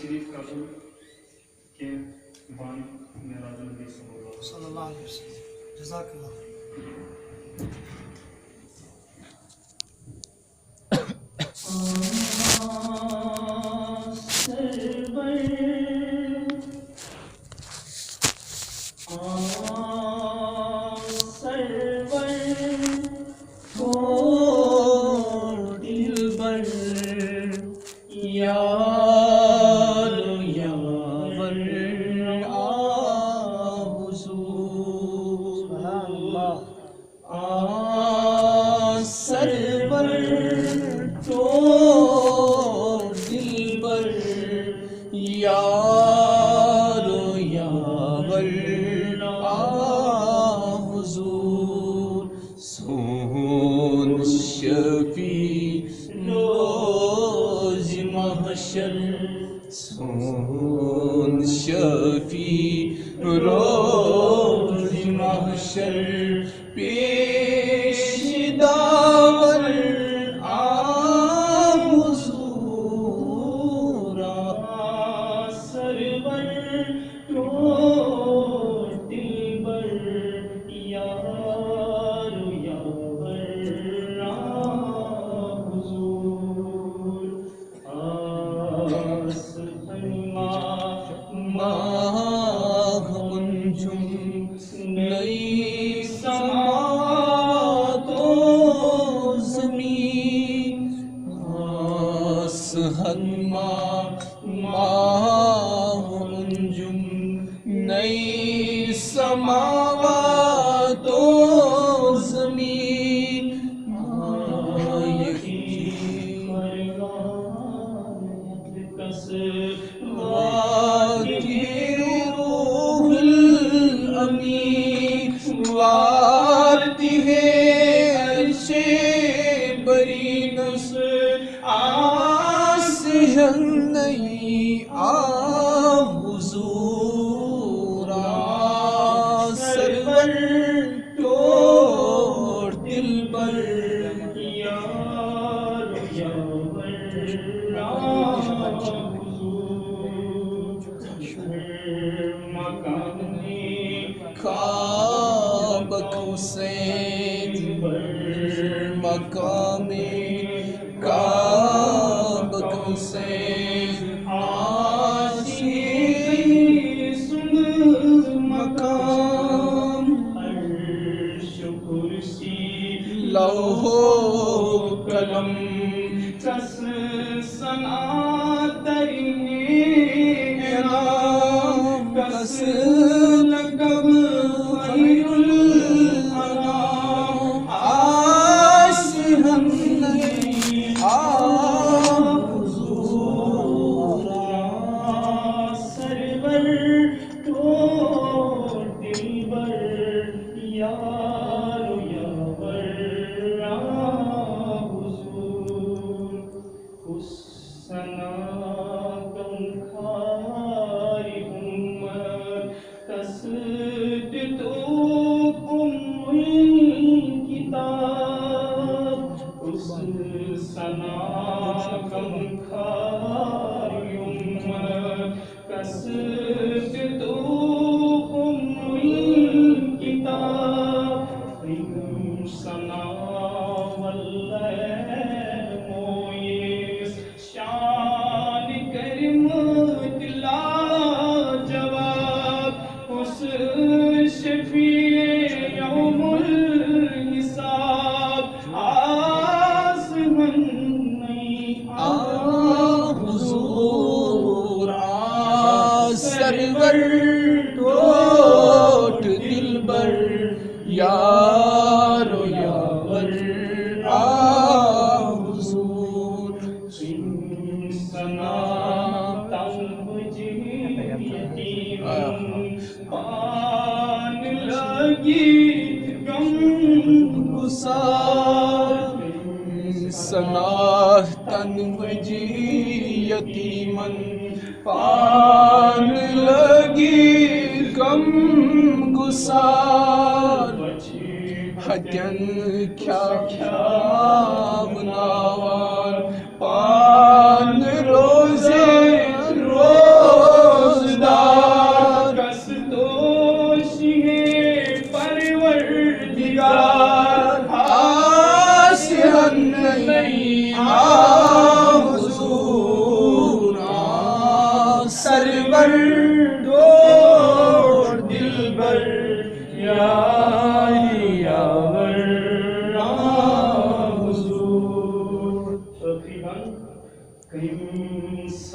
شریف کا دل کے بانی معراج النبی صلی اللہ علیہ وسلم. جزاک اللہ. پان روزے رو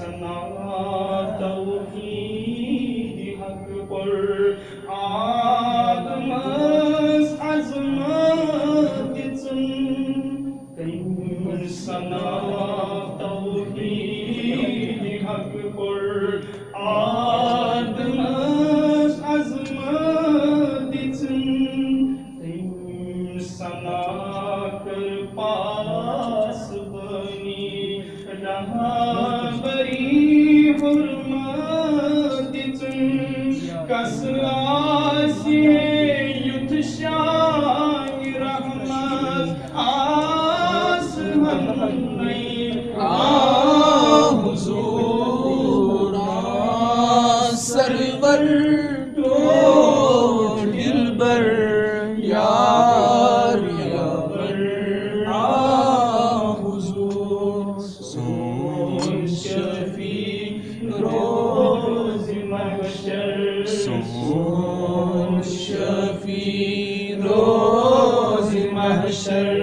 سنا توحید حق پر آدمس عظمت دِژٕن تٔمۍ سنا توحید حق پر آدمس عظمت دِژٕن تٔمۍ سنا کر پاسبانی رہبری حرمت دِژٕن کس آسہِ یُتھ شانہِ رحمت آس ہمیں حضور سرور تو دلبر یار یاور حضور سون شفیع روز محشر سون شفیع روز محشر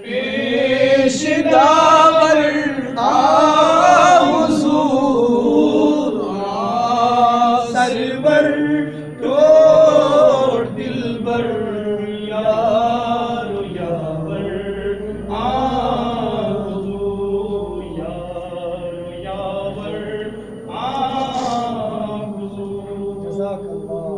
پیش داور حضور سرور ٹوٹ دلبر یار یاور حضور یار یاور حضور جزاک اللہ.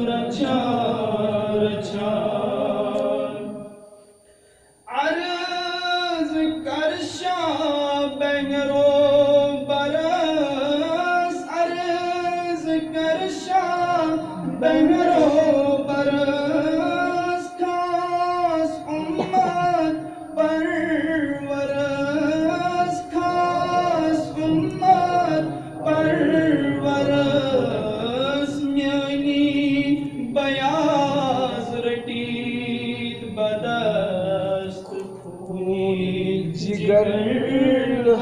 رچا رچا عرض کر شاہ بہرو برس عرض کر شاہ بہرو برس خاص امت پرورس خاص امت پرورس میانی بیاض رٹید بدست خون جگر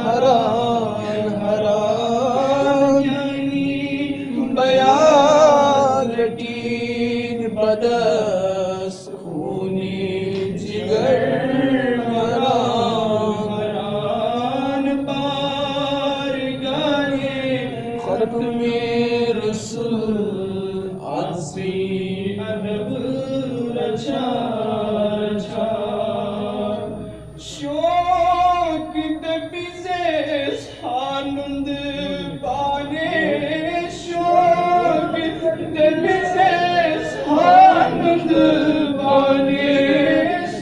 حران حران میانی بیان رٹین بدست خونی جگر حران حران بارگاہ ختم رسول عطفی ادب رچا رچا شوق دبیزیز ہانند بانے شوق دبیزیز ہانند بانے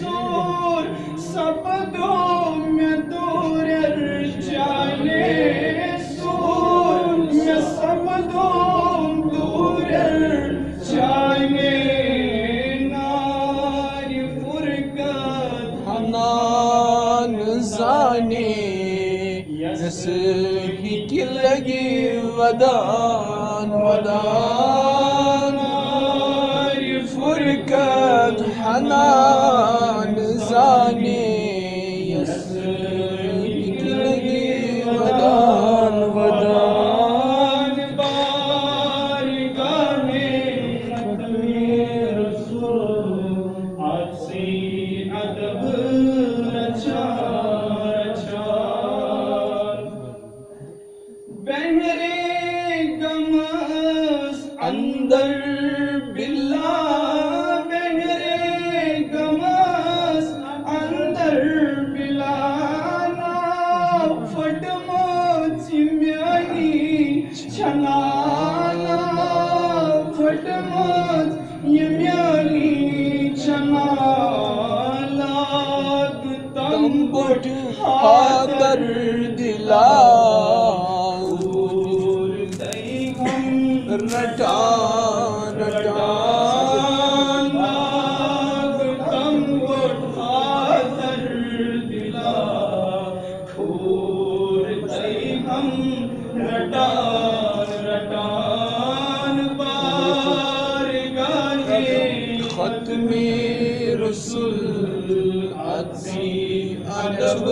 سور سپدو میں دورر جانے سور میں سپدو دورر جانے ناری فرقت حنان زانے یس کی لگی ودان ودان ناری فرقت حنان زانے یس کی لگی ودان ودان بارگاہ ختم رسول عطفی ادب رچا رچا بہرے گمس اندر بلا بہرے گمس اندر بلا ناو فٹمت میانی چھنانا فٹمت میانی چھنانا تمبٹ حاضر دلا رٹا رٹا ناگ تمبٹ حاضر دلا پھول ہم رٹان رٹان بارگاہ ختم رسول عطفی ادب